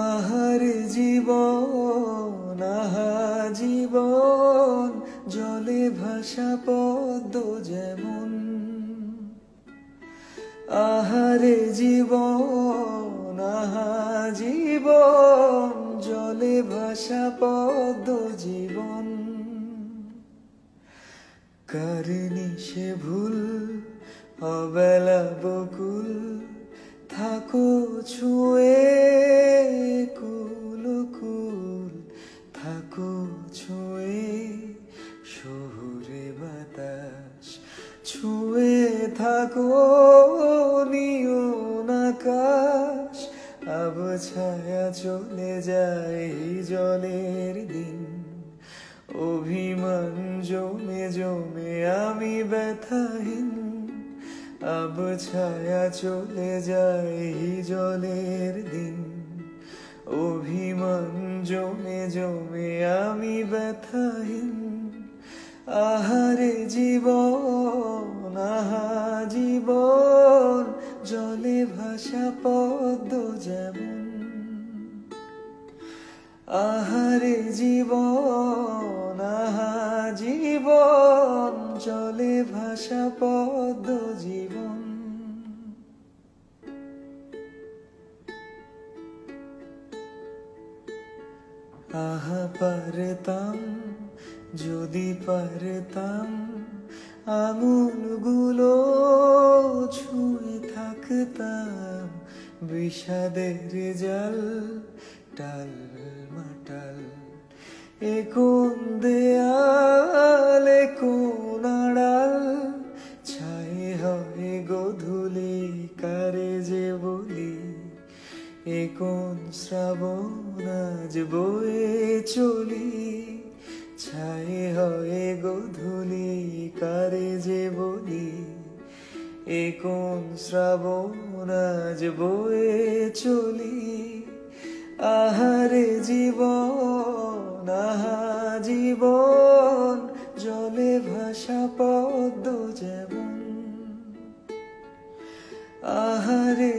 আহারে জীবন, আহা জীবন, জলে ভাসা পদ্ম যেমন। আহারে জীবন, আহা জীবন, জলে ভাসা পদ্ম জীবন। কারিনি সে ভুল, অবেলা বকুল, থাকো ছুঁয়ে কুল কুল, থাকো ছুঁয়ে শহুরে বাতাস, ছুঁয়ে থাকো নিয়ন আকাশ। আবছায়া চলে যায় জলের দিন, অভিমান জমে জমে আমি ব্যথাহীন। আবছায়া চলে যায় জলের দিন, অভিমান জমে জমে আমি ব্যথাহীন। আহারে জীবন, আহা জীবন, জলে ভাসা পদ্ম যেমন। আহারে জীবন, আহা জীবন, জলে ভাসা পদ্ম জীবন। আহা পারতাম, যদি পারতাম, আঙুলগুলো ছুঁয়ে থাকতাম বিষাদের জাল, টাল মাটাল। এ কোন দেয়াল, এ কোন আড়াল, ছাই হয় গোধূলি কারে যে বলি। এ কোন শ্রাবণ আজ বয়ে চলি, ছাই হয় গোধূলি কারে যে বলি। এ কোন শ্রাবণ আজ বয়ে চলি। আহারে জীবন, আহা জীবন, জলে ভাসা পদ্ম যেমন। আহারে